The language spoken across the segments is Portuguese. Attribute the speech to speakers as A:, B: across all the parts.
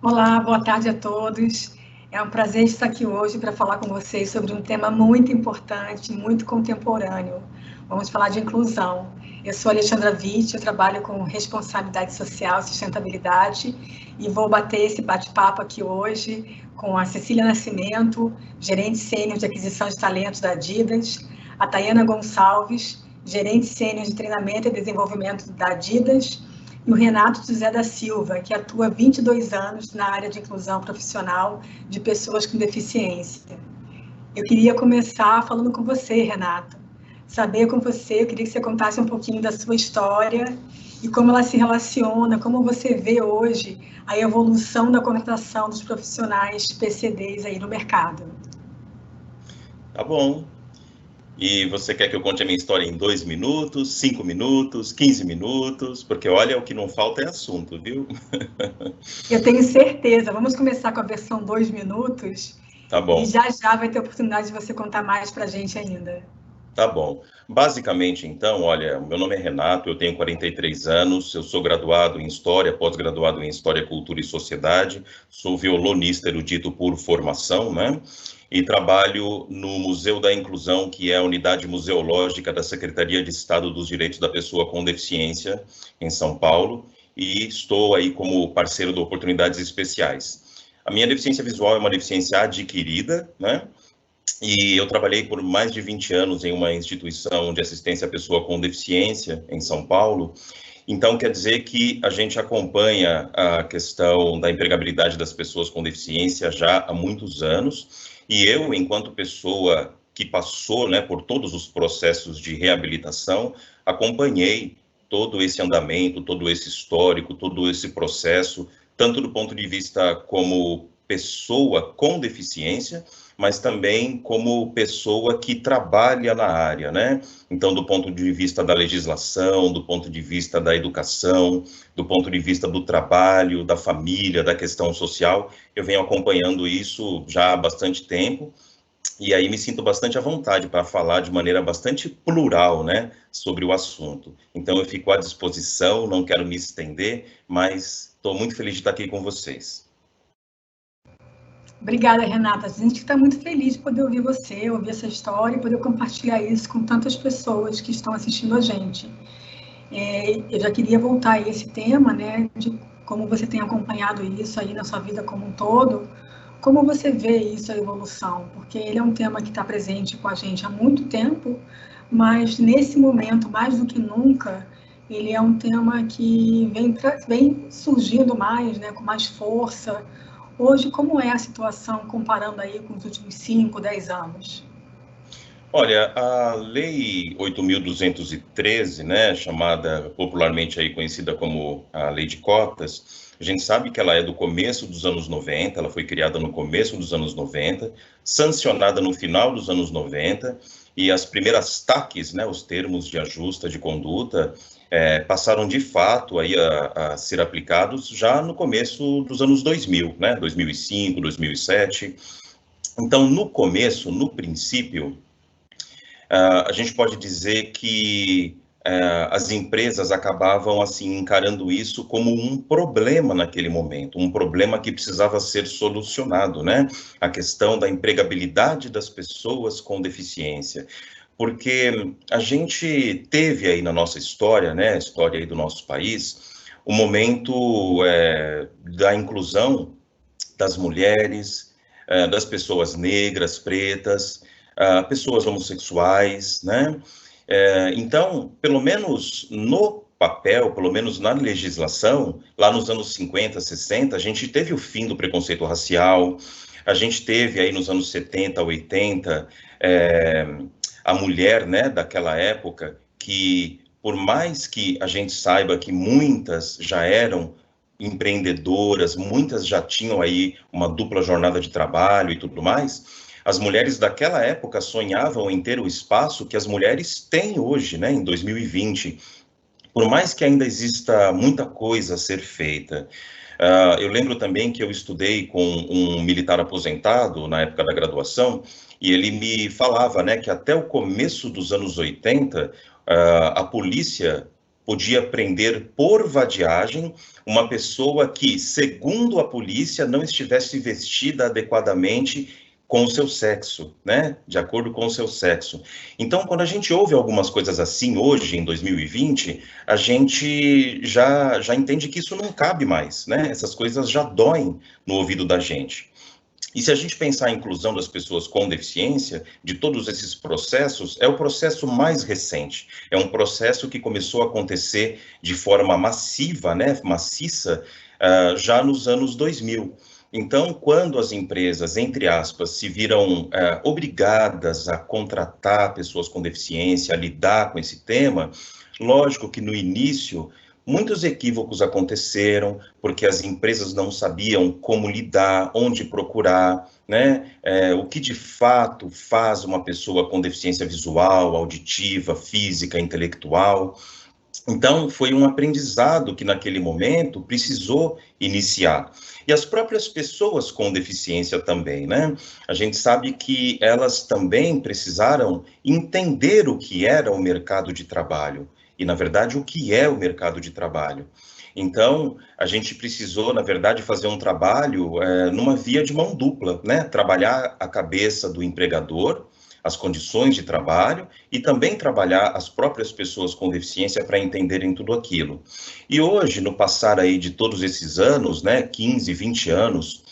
A: Olá, boa tarde a todos. É um prazer estar aqui hoje para falar com vocês sobre um tema muito importante, muito contemporâneo. Vamos falar de inclusão. Eu sou Alexandra Witt, eu trabalho com responsabilidade social, sustentabilidade, e vou bater esse bate-papo aqui hoje com a Cecília Nascimento, gerente sênior de aquisição de talentos da Adidas, a Tayana Gonçalves, gerente sênior de treinamento e desenvolvimento da Adidas, e o Renato José da Silva, que atua há 22 anos na área de inclusão profissional de pessoas com deficiência. Eu queria começar falando com você, Renato. Saber com você, eu queria que você contasse um pouquinho da sua história e como ela se relaciona, como você vê hoje a evolução da contratação dos profissionais PCDs aí no mercado.
B: Tá bom. E você quer que eu conte a minha história em 2 minutos, 5 minutos, 15 minutos? Porque olha, o que não falta é assunto, viu?
A: Eu tenho certeza. Vamos começar com a versão 2 minutos.
B: Tá bom.
A: E já vai ter oportunidade de você contar mais para a gente ainda.
B: Tá bom. Basicamente, então, olha, meu nome é Renato, eu tenho 43 anos, eu sou graduado em História, pós-graduado em História, Cultura e Sociedade, sou violonista erudito por formação, né? E trabalho no Museu da Inclusão, que é a unidade museológica da Secretaria de Estado dos Direitos da Pessoa com Deficiência, em São Paulo, e estou aí como parceiro de Oportunidades Especiais. A minha deficiência visual é uma deficiência adquirida, né? E eu trabalhei por mais de 20 anos em uma instituição de assistência à pessoa com deficiência em São Paulo. Então, quer dizer que a gente acompanha a questão da empregabilidade das pessoas com deficiência já há muitos anos. E eu, enquanto pessoa que passou, né, por todos os processos de reabilitação, acompanhei todo esse andamento, todo esse histórico, todo esse processo, tanto do ponto de vista como pessoa com deficiência, mas também como pessoa que trabalha na área, né? Então, do ponto de vista da legislação, do ponto de vista da educação, do ponto de vista do trabalho, da família, da questão social, eu venho acompanhando isso já há bastante tempo, e aí me sinto bastante à vontade para falar de maneira bastante plural, né, sobre o assunto. Então, eu fico à disposição, não quero me estender, mas estou muito feliz de estar aqui com vocês.
A: Obrigada, Renata. A gente está muito feliz de poder ouvir você, ouvir essa história e poder compartilhar isso com tantas pessoas que estão assistindo a gente. Eu já queria voltar a esse tema, né, de como você tem acompanhado isso aí na sua vida como um todo, como você vê isso, a evolução, porque ele é um tema que está presente com a gente há muito tempo, mas nesse momento, mais do que nunca, ele é um tema que vem surgindo mais, né, com mais força. Hoje, como é a situação comparando aí com os últimos 5, 10 anos?
B: Olha, a Lei 8.213, né, chamada popularmente aí conhecida como a Lei de Cotas, a gente sabe que ela é do começo dos anos 90, ela foi criada no começo dos anos 90, sancionada no final dos anos 90, e as primeiras TACs, né, os termos de ajuste de conduta, passaram de fato aí a ser aplicados já no começo dos anos 2000, né, 2005, 2007. Então, no começo, no princípio, a gente pode dizer que as empresas acabavam assim encarando isso como um problema naquele momento, um problema que precisava ser solucionado, né? A questão da empregabilidade das pessoas com deficiência. Porque a gente teve aí na nossa história, né, a história aí do nosso país, o momento da inclusão das mulheres, das pessoas negras, pretas, pessoas homossexuais, né? Então, pelo menos no papel, pelo menos na legislação, lá nos anos 50, 60, a gente teve o fim do preconceito racial, a gente teve aí nos anos 70, 80, a mulher, né, daquela época, que por mais que a gente saiba que muitas já eram empreendedoras, muitas já tinham aí uma dupla jornada de trabalho e tudo mais, as mulheres daquela época sonhavam em ter o espaço que as mulheres têm hoje, né, em 2020. Por mais que ainda exista muita coisa a ser feita. Eu lembro também que eu estudei com um militar aposentado na época da graduação, e ele me falava, né, que até o começo dos anos 80, a polícia podia prender por vadiagem uma pessoa que, segundo a polícia, não estivesse vestida adequadamente com o seu sexo, né? De acordo com o seu sexo. Então, quando a gente ouve algumas coisas assim hoje, em 2020, a gente já entende que isso não cabe mais, né? Essas coisas já doem no ouvido da gente. E se a gente pensar a inclusão das pessoas com deficiência, de todos esses processos, é o processo mais recente. É um processo que começou a acontecer de forma massiva, né, maciça, já nos anos 2000. Então, quando as empresas, entre aspas, se viram obrigadas a contratar pessoas com deficiência, a lidar com esse tema, lógico que no início muitos equívocos aconteceram, porque as empresas não sabiam como lidar, onde procurar, né? O que de fato faz uma pessoa com deficiência visual, auditiva, física, intelectual. Então, foi um aprendizado que, naquele momento, precisou iniciar. E as próprias pessoas com deficiência também, né? A gente sabe que elas também precisaram entender o que era o mercado de trabalho. E, na verdade, o que é o mercado de trabalho. Então, a gente precisou, na verdade, fazer um trabalho numa via de mão dupla, né? Trabalhar a cabeça do empregador, as condições de trabalho e também trabalhar as próprias pessoas com deficiência para entenderem tudo aquilo. E hoje, no passar aí de todos esses anos, né, 15, 20 anos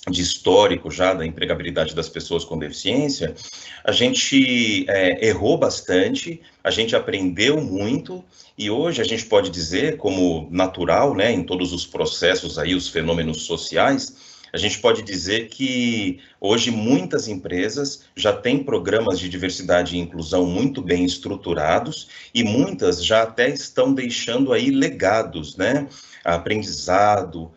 B: de histórico já da empregabilidade das pessoas com deficiência, a gente errou bastante, a gente aprendeu muito, e hoje a gente pode dizer, como natural, né, em todos os processos aí, os fenômenos sociais, a gente pode dizer que hoje muitas empresas já têm programas de diversidade e inclusão muito bem estruturados e muitas já até estão deixando aí legados, né? Aprendizado,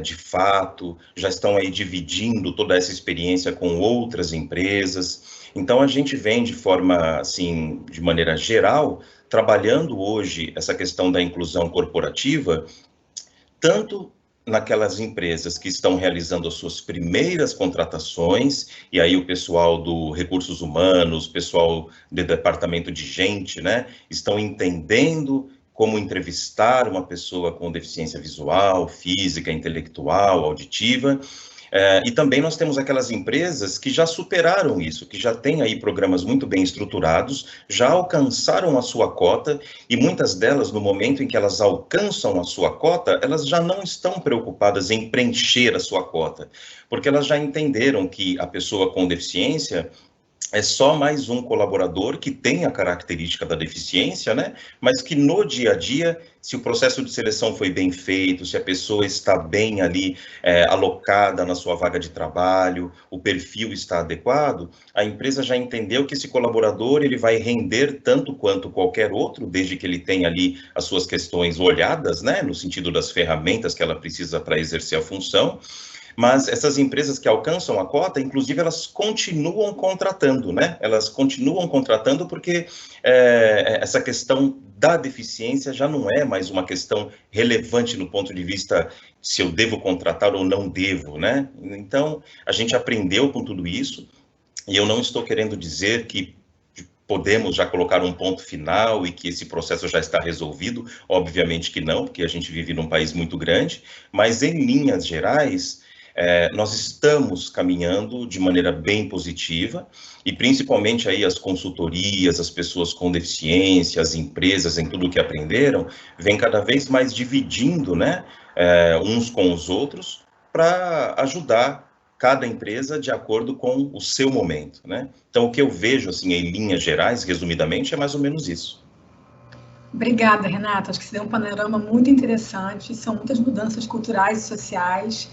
B: de fato, já estão aí dividindo toda essa experiência com outras empresas. Então, a gente vem de forma, assim, de maneira geral, trabalhando hoje essa questão da inclusão corporativa, tanto naquelas empresas que estão realizando as suas primeiras contratações, e aí o pessoal do recursos humanos, pessoal do departamento de gente, né, estão entendendo como entrevistar uma pessoa com deficiência visual, física, intelectual, auditiva. E também nós temos aquelas empresas que já superaram isso, que já têm aí programas muito bem estruturados, já alcançaram a sua cota, e muitas delas, no momento em que elas alcançam a sua cota, elas já não estão preocupadas em preencher a sua cota, porque elas já entenderam que a pessoa com deficiência é só mais um colaborador que tem a característica da deficiência, né? Mas que no dia a dia, se o processo de seleção foi bem feito, se a pessoa está bem ali alocada na sua vaga de trabalho, o perfil está adequado, a empresa já entendeu que esse colaborador ele vai render tanto quanto qualquer outro, desde que ele tenha ali as suas questões olhadas, né? No sentido das ferramentas que ela precisa para exercer a função. Mas essas empresas que alcançam a cota, inclusive, elas continuam contratando, né? Elas continuam contratando porque essa questão da deficiência já não é mais uma questão relevante no ponto de vista se eu devo contratar ou não devo, né? Então, a gente aprendeu com tudo isso, e eu não estou querendo dizer que podemos já colocar um ponto final e que esse processo já está resolvido, obviamente que não, porque a gente vive num país muito grande, mas em linhas gerais, nós estamos caminhando de maneira bem positiva, e principalmente aí as consultorias, as pessoas com deficiência, as empresas, em tudo que aprenderam, vem cada vez mais dividindo, né, uns com os outros, para ajudar cada empresa de acordo com o seu momento, né? Então, o que eu vejo, assim, em linhas gerais, resumidamente, é mais ou menos isso.
A: Obrigada, Renata. Acho que você deu um panorama muito interessante. São muitas mudanças culturais e sociais,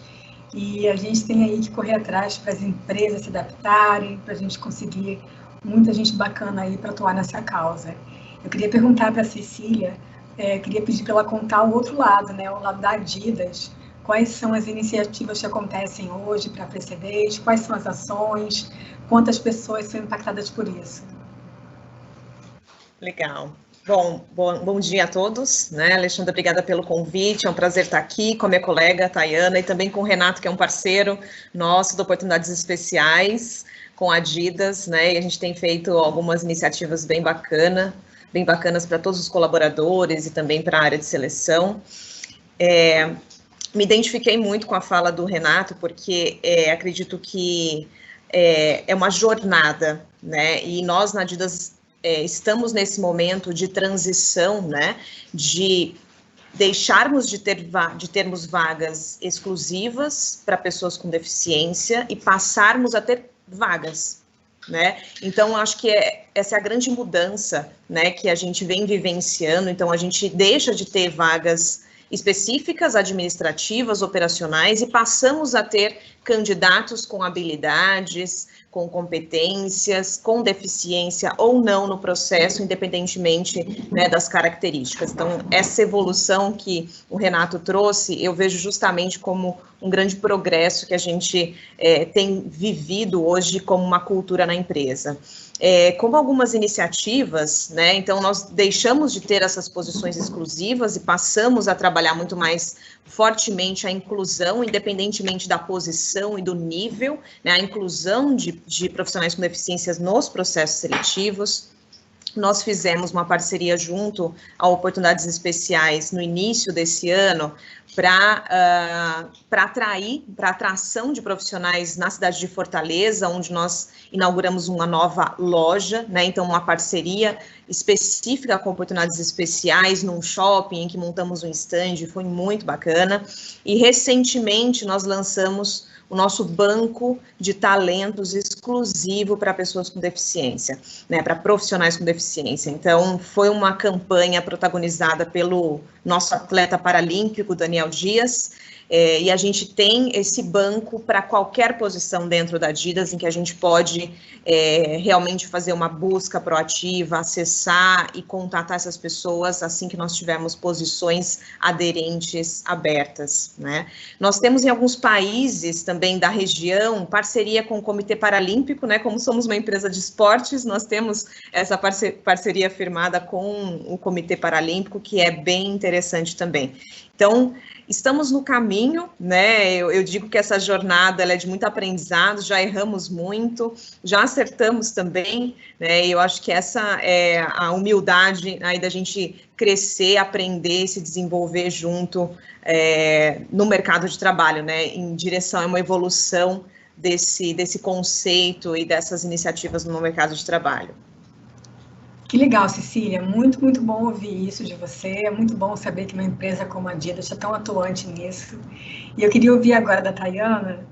A: e a gente tem aí que correr atrás para as empresas se adaptarem, para a gente conseguir muita gente bacana aí para atuar nessa causa. Eu queria perguntar para a Cecília, queria pedir para ela contar o outro lado, né, o lado da Adidas. Quais são as iniciativas que acontecem hoje para a PCDs? Quais são as ações? Quantas pessoas são impactadas por isso?
C: Legal. Bom dia a todos, né? Alexandra, obrigada pelo convite, é um prazer estar aqui com a minha colega Tayana e também com o Renato, que é um parceiro nosso de Oportunidades Especiais com a Adidas, né? E a gente tem feito algumas iniciativas bem bacanas bem bacanas para todos os colaboradores e também para a área de seleção. Me identifiquei muito com a fala do Renato, porque acredito que é uma jornada, né? E nós, na Adidas, estamos nesse momento de transição, né? De deixarmos de termos vagas exclusivas para pessoas com deficiência e passarmos a ter vagas, né? Então, acho que essa é a grande mudança, né, que a gente vem vivenciando. Então, a gente deixa de ter vagas específicas, administrativas, operacionais, e passamos a ter candidatos com habilidades, com competências, com deficiência ou não no processo, independentemente, né, das características. Então, essa evolução que o Renato trouxe, eu vejo justamente como um grande progresso que a gente tem vivido hoje como uma cultura na empresa. Como algumas iniciativas, né, então nós deixamos de ter essas posições exclusivas e passamos a trabalhar muito mais fortemente a inclusão, independentemente da posição e do nível, né, a inclusão de profissionais com deficiências nos processos seletivos. Nós fizemos uma parceria junto a Oportunidades Especiais no início desse ano para atração de profissionais na cidade de Fortaleza, onde nós inauguramos uma nova loja, né? Então, uma parceria específica com Oportunidades Especiais num shopping em que montamos um stand, foi muito bacana. E recentemente nós lançamos o nosso banco de talentos exclusivo para pessoas com deficiência, né, para profissionais com deficiência. Então, foi uma campanha protagonizada pelo nosso atleta paralímpico, Daniel Dias, e a gente tem esse banco para qualquer posição dentro da Adidas, em que a gente pode realmente fazer uma busca proativa, acessar e contatar essas pessoas assim que nós tivermos posições aderentes abertas, né? Nós temos em alguns países também da região parceria com o Comitê Paralímpico, né? Como somos uma empresa de esportes, nós temos essa parceria firmada com o Comitê Paralímpico, que é bem interessante também. Então, estamos no caminho, né? Eu digo que essa jornada ela é de muito aprendizado, já erramos muito, já acertamos também, né? Eu acho que essa é a humildade aí da gente crescer, aprender, se desenvolver junto no mercado de trabalho, né? Em direção a uma evolução desse conceito e dessas iniciativas no mercado de trabalho.
A: Que legal, Cecília, muito, muito bom ouvir isso de você, é muito bom saber que uma empresa como a Adidas está tão atuante nisso. E eu queria ouvir agora da Tayana,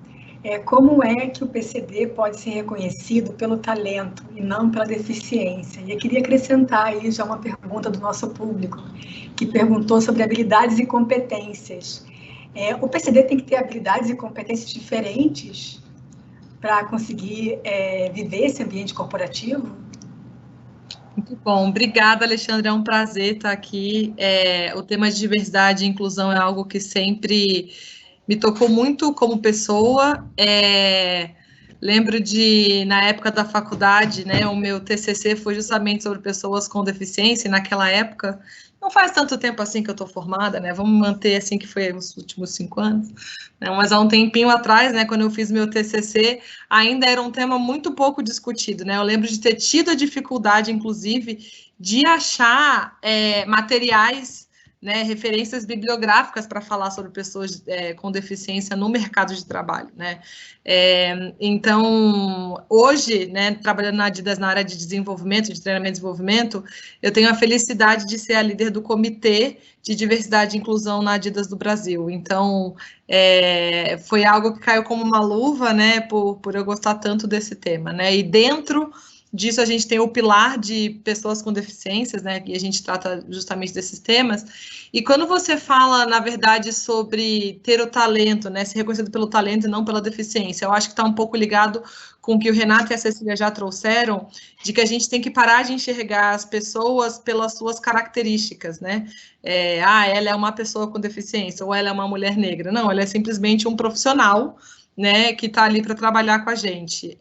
A: como é que o PCD pode ser reconhecido pelo talento e não pela deficiência? E eu queria acrescentar aí já uma pergunta do nosso público, que perguntou sobre habilidades e competências. O PCD tem que ter habilidades e competências diferentes para conseguir viver esse ambiente corporativo?
D: Muito bom, obrigada, Alexandre, é um prazer estar aqui. O tema de diversidade e inclusão é algo que sempre me tocou muito como pessoa. Lembro na época da faculdade, né, o meu TCC foi justamente sobre pessoas com deficiência, e naquela época, não faz tanto tempo assim que eu estou formada, né, vamos manter assim que foi nos últimos 5 anos, né, mas há um tempinho atrás, né, quando eu fiz meu TCC, ainda era um tema muito pouco discutido, né, eu lembro de ter tido a dificuldade, inclusive, de achar materiais, né, referências bibliográficas para falar sobre pessoas com deficiência no mercado de trabalho, né? Então, hoje, né, trabalhando na Adidas na área de desenvolvimento, de treinamento e desenvolvimento, eu tenho a felicidade de ser a líder do Comitê de Diversidade e Inclusão na Adidas do Brasil. Então, foi algo que caiu como uma luva, né, por eu gostar tanto desse tema, né? E dentro disso, a gente tem o pilar de pessoas com deficiências, né, e a gente trata justamente desses temas, e quando você fala, na verdade, sobre ter o talento, né, ser reconhecido pelo talento e não pela deficiência, eu acho que está um pouco ligado com o que o Renato e a Cecília já trouxeram, de que a gente tem que parar de enxergar as pessoas pelas suas características, né, ela é uma pessoa com deficiência, ou ela é uma mulher negra, não, ela é simplesmente um profissional, né, que está ali para trabalhar com a gente.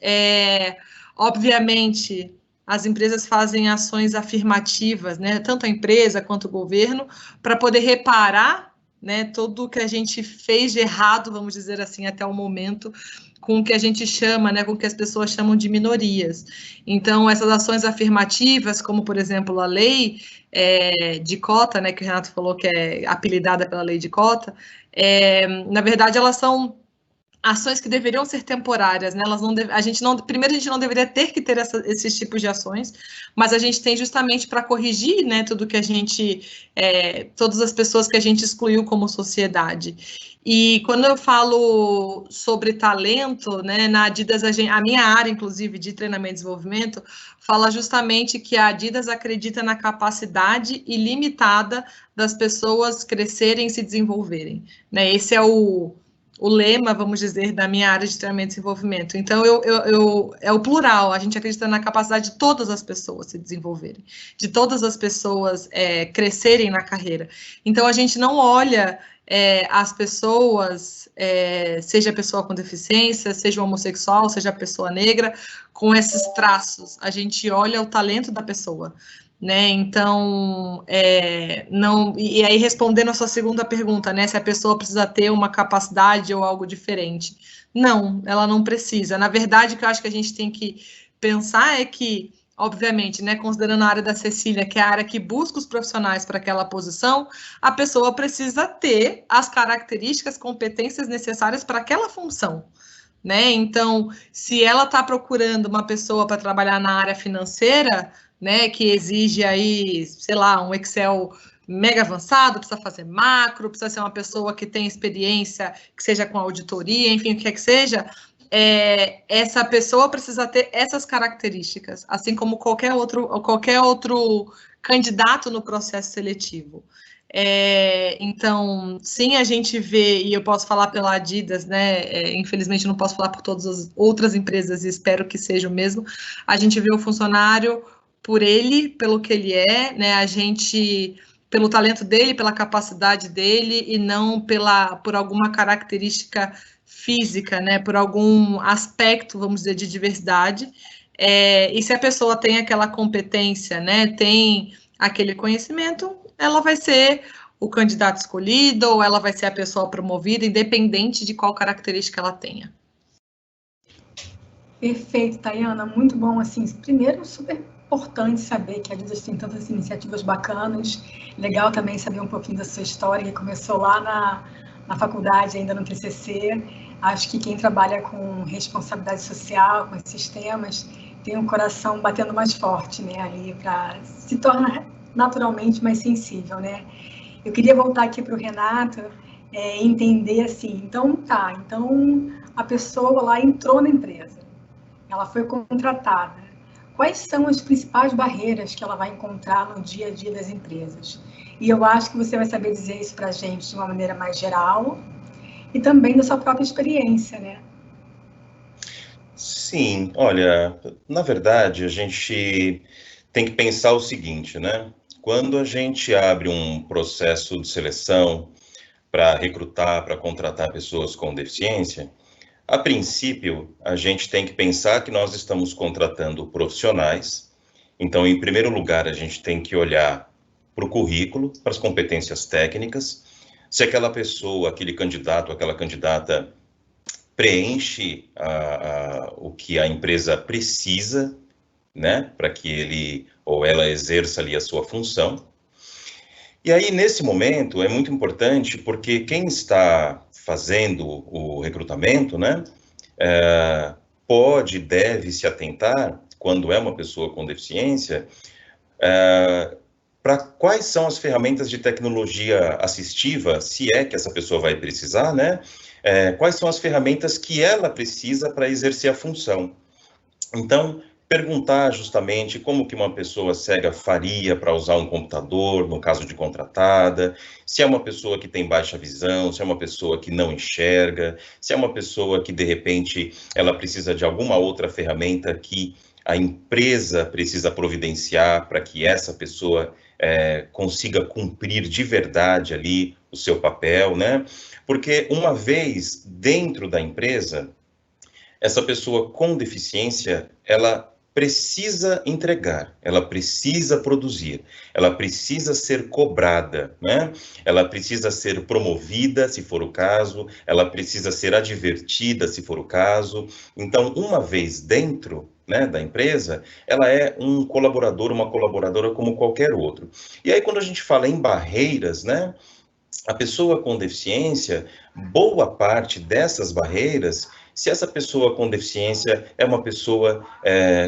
D: Obviamente, as empresas fazem ações afirmativas, né, tanto a empresa quanto o governo, para poder reparar né, tudo que a gente fez de errado, vamos dizer assim, até o momento, com o que a gente chama, né, com o que as pessoas chamam de minorias. Então, essas ações afirmativas, como, por exemplo, a lei de cota, né, que o Renato falou que é apelidada pela lei de cota, na verdade, elas são ações que deveriam ser temporárias, né? Primeiro, a gente não deveria ter que ter esses tipos de ações, mas a gente tem justamente para corrigir, né, tudo que a gente, todas as pessoas que a gente excluiu como sociedade. E quando eu falo sobre talento, né, na Adidas, a minha área, inclusive, de treinamento e desenvolvimento, fala justamente que a Adidas acredita na capacidade ilimitada das pessoas crescerem e se desenvolverem, né? Esse é o lema, vamos dizer, da minha área de treinamento e desenvolvimento. Então, é o plural, a gente acredita na capacidade de todas as pessoas se desenvolverem, de todas as pessoas crescerem na carreira. Então, a gente não olha as pessoas, seja a pessoa com deficiência, seja o homossexual, seja a pessoa negra, com esses traços. A gente olha o talento da pessoa, né? Então, não. E aí, respondendo a sua segunda pergunta, né? Se a pessoa precisa ter uma capacidade ou algo diferente. Não, ela não precisa. Na verdade, o que eu acho que a gente tem que pensar é que, obviamente, né, considerando a área da Cecília, que é a área que busca os profissionais para aquela posição, a pessoa precisa ter as características, competências necessárias para aquela função, né? Então, se ela está procurando uma pessoa para trabalhar na área financeira, né, que exige aí, sei lá, um Excel mega avançado, precisa fazer macro, precisa ser uma pessoa que tem experiência, que seja com auditoria, enfim, o que quer que seja, essa pessoa precisa ter essas características, assim como qualquer outro candidato no processo seletivo. Então, sim, a gente vê, e eu posso falar pela Adidas, né, infelizmente não posso falar por todas as outras empresas, e espero que seja o mesmo, a gente vê o funcionário por ele, pelo que ele é, né, a gente, pelo talento dele, pela capacidade dele, e não por alguma característica física, né, por algum aspecto, vamos dizer, de diversidade, e se a pessoa tem aquela competência, né, tem aquele conhecimento, ela vai ser o candidato escolhido, ou ela vai ser a pessoa promovida, independente de qual característica ela tenha.
A: Perfeito, Tayana, muito bom, assim, primeiro, super importante saber que a Adidas tem tantas iniciativas bacanas, legal também saber um pouquinho da sua história, que começou lá na faculdade, ainda no TCC. Acho que quem trabalha com responsabilidade social, com esses temas, tem um coração batendo mais forte, né, ali, para se tornar naturalmente mais sensível, né. Eu queria voltar aqui para o Renato, entender assim, então a pessoa lá entrou na empresa, ela foi contratada. Quais são as principais barreiras que ela vai encontrar no dia a dia das empresas? E eu acho que você vai saber dizer isso para a gente de uma maneira mais geral e também da sua própria experiência, né?
B: Sim, olha, na verdade, a gente tem que pensar o seguinte, né? Quando a gente abre um processo de seleção para recrutar, para contratar pessoas com deficiência, a princípio, a gente tem que pensar que nós estamos contratando profissionais. Então, em primeiro lugar, a gente tem que olhar para o currículo, para as competências técnicas, se aquela pessoa, aquele candidato, aquela candidata preenche o que a empresa precisa, né, para que ele ou ela exerça ali a sua função. E aí, nesse momento, é muito importante, porque quem está fazendo o recrutamento, né, pode, deve se atentar, quando é uma pessoa com deficiência, para quais são as ferramentas de tecnologia assistiva, se é que essa pessoa vai precisar, né? Quais são as ferramentas que ela precisa para exercer a função. Então, perguntar justamente como que uma pessoa cega faria para usar um computador, no caso de contratada, se é uma pessoa que tem baixa visão, se é uma pessoa que não enxerga, se é uma pessoa que, de repente, ela precisa de alguma outra ferramenta que a empresa precisa providenciar para que essa pessoa consiga cumprir de verdade ali o seu papel, né? Porque uma vez dentro da empresa, essa pessoa com deficiência, ela precisa entregar, ela precisa produzir, ela precisa ser cobrada, né? Ela precisa ser promovida, se for o caso, ela precisa ser advertida, se for o caso. Então, uma vez dentro, né, da empresa, ela é um colaborador, uma colaboradora como qualquer outro. E aí, quando a gente fala em barreiras, né, a pessoa com deficiência, boa parte dessas barreiras, se essa pessoa com deficiência é uma pessoa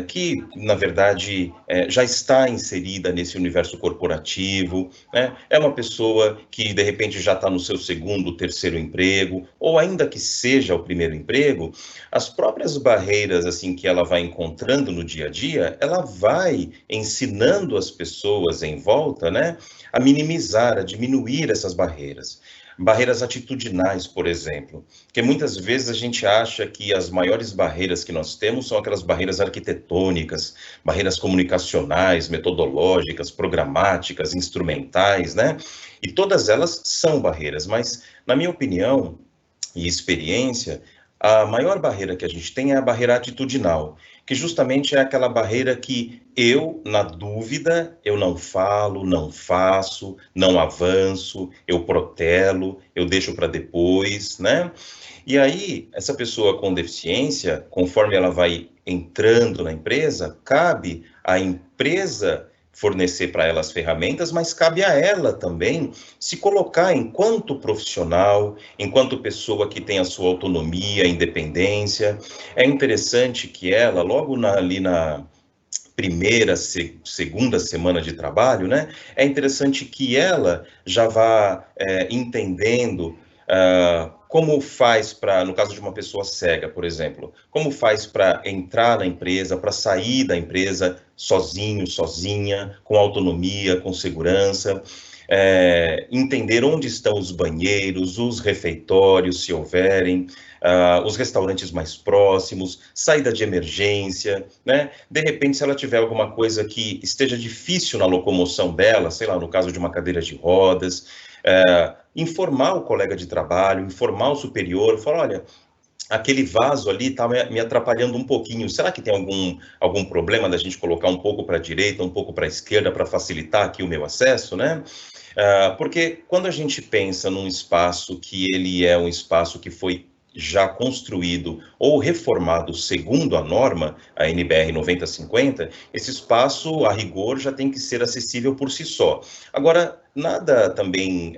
B: que, na verdade, já está inserida nesse universo corporativo, né? É uma pessoa que, de repente, já está no seu segundo, terceiro emprego, ou ainda que seja o primeiro emprego, as próprias barreiras assim que ela vai encontrando no dia a dia, ela vai ensinando as pessoas em volta, né, a minimizar, a diminuir essas barreiras. Barreiras atitudinais, por exemplo, porque muitas vezes a gente acha que as maiores barreiras que nós temos são aquelas barreiras arquitetônicas, barreiras comunicacionais, metodológicas, programáticas, instrumentais, né? E todas elas são barreiras, mas, na minha opinião e experiência, a maior barreira que a gente tem é a barreira atitudinal, que justamente é aquela barreira que eu, na dúvida, eu não falo, não faço, não avanço, eu protelo, eu deixo para depois, né? E aí, essa pessoa com deficiência, conforme ela vai entrando na empresa, cabe à empresa fornecer para ela as ferramentas, mas cabe a ela também se colocar enquanto profissional, enquanto pessoa que tem a sua autonomia, independência. É interessante que ela, logo ali na primeira, segunda semana de trabalho, né, é interessante que ela já vá entendendo como faz para, no caso de uma pessoa cega, por exemplo, como faz para entrar na empresa, para sair da empresa sozinho, sozinha, com autonomia, com segurança, entender onde estão os banheiros, os refeitórios, se houverem, os restaurantes mais próximos, saída de emergência, né? De repente, se ela tiver alguma coisa que esteja difícil na locomoção dela, sei lá, no caso de uma cadeira de rodas, informar o colega de trabalho, informar o superior, falar, olha, aquele vaso ali está me atrapalhando um pouquinho, será que tem algum problema da gente colocar um pouco para a direita, um pouco para a esquerda, para facilitar aqui o meu acesso, né? Porque quando a gente pensa num espaço que ele é um espaço que foi já construído ou reformado segundo a norma, a NBR 9050, esse espaço, a rigor, já tem que ser acessível por si só. Agora, nada também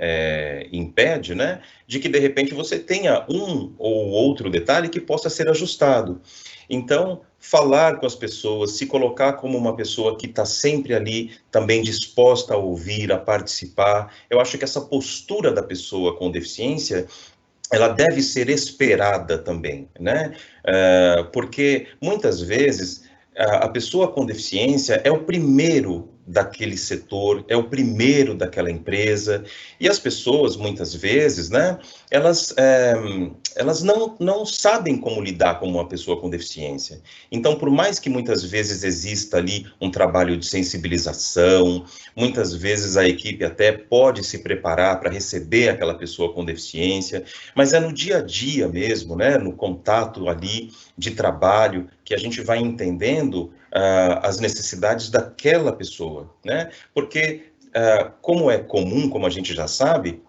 B: impede, né, de que, de repente, você tenha um ou outro detalhe que possa ser ajustado. Então, falar com as pessoas, se colocar como uma pessoa que está sempre ali, também disposta a ouvir, a participar, eu acho que essa postura da pessoa com deficiência, ela deve ser esperada também, né? Porque muitas vezes a pessoa com deficiência é o primeiro daquele setor, é o primeiro daquela empresa, e as pessoas, muitas vezes, né, elas não sabem como lidar com uma pessoa com deficiência. Então, por mais que muitas vezes exista ali um trabalho de sensibilização, muitas vezes a equipe até pode se preparar para receber aquela pessoa com deficiência, mas é no dia a dia mesmo, né, no contato ali de trabalho, que a gente vai entendendo as necessidades daquela pessoa, né? Porque, como é comum, como a gente já sabe,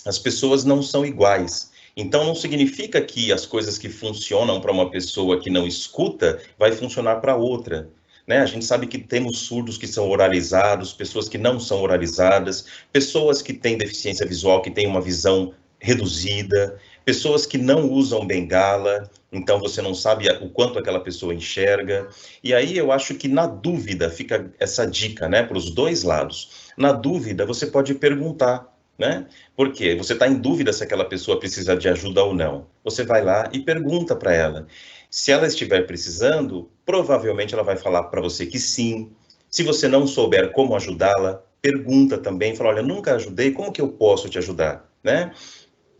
B: as pessoas não são iguais. Então, não significa que as coisas que funcionam para uma pessoa que não escuta, vai funcionar para outra. Né? A gente sabe que temos surdos que são oralizados, pessoas que não são oralizadas, pessoas que têm deficiência visual, que têm uma visão reduzida, pessoas que não usam bengala, então você não sabe o quanto aquela pessoa enxerga. E aí eu acho que na dúvida fica essa dica, né, para os dois lados. Na dúvida você pode perguntar, né? Porque você está em dúvida se aquela pessoa precisa de ajuda ou não. Você vai lá e pergunta para ela. Se ela estiver precisando, provavelmente ela vai falar para você que sim. Se você não souber como ajudá-la, pergunta também, fala, olha, nunca ajudei, como que eu posso te ajudar, né?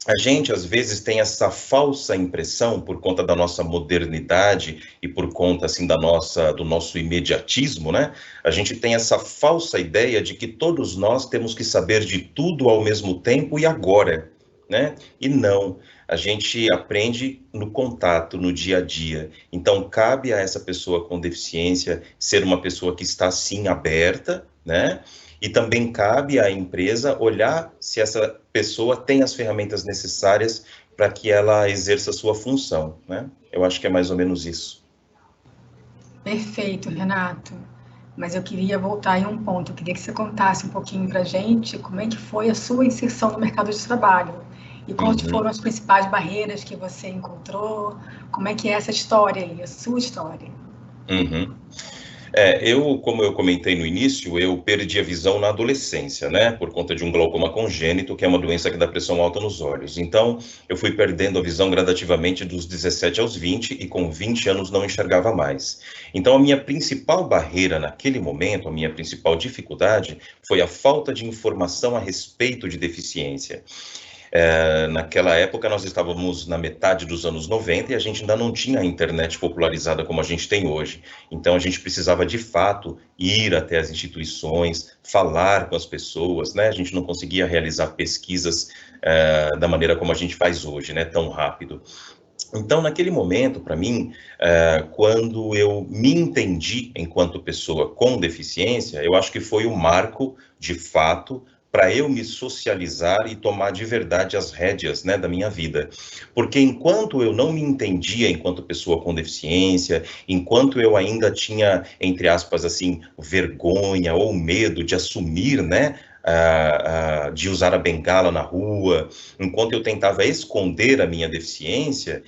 B: A gente, às vezes, tem essa falsa impressão, por conta da nossa modernidade e por conta, assim, do nosso imediatismo, né? A gente tem essa falsa ideia de que todos nós temos que saber de tudo ao mesmo tempo e agora, né? E não, a gente aprende no contato, no dia a dia. Então, cabe a essa pessoa com deficiência ser uma pessoa que está, sim, aberta, né? E também cabe à empresa olhar se essa pessoa tem as ferramentas necessárias para que ela exerça a sua função, né? Eu acho que é mais ou menos isso.
A: Perfeito, Renato. Mas eu queria voltar em um ponto. Eu queria que você contasse um pouquinho para a gente como é que foi a sua inserção no mercado de trabalho e quais foram as principais barreiras que você encontrou. Como é que é essa história aí, a sua história?
B: Como eu comentei no início, eu perdi a visão na adolescência, né? Por conta de um glaucoma congênito, que é uma doença que dá pressão alta nos olhos. Então, eu fui perdendo a visão gradativamente dos 17 aos 20 e com 20 anos não enxergava mais. Então, a minha principal barreira naquele momento, a minha principal dificuldade, foi a falta de informação a respeito de deficiência. Naquela época, nós estávamos na metade dos anos 90 e a gente ainda não tinha a internet popularizada como a gente tem hoje. Então, a gente precisava, de fato, ir até as instituições, falar com as pessoas, né? A gente não conseguia realizar pesquisas da maneira como a gente faz hoje, né? Tão rápido. Então, naquele momento, para mim, quando eu me entendi enquanto pessoa com deficiência, eu acho que foi um marco, de fato, para eu me socializar e tomar de verdade as rédeas, né, da minha vida. Porque enquanto eu não me entendia enquanto pessoa com deficiência, enquanto eu ainda tinha, entre aspas, assim, vergonha ou medo de assumir, né, de usar a bengala na rua, enquanto eu tentava esconder a minha deficiência,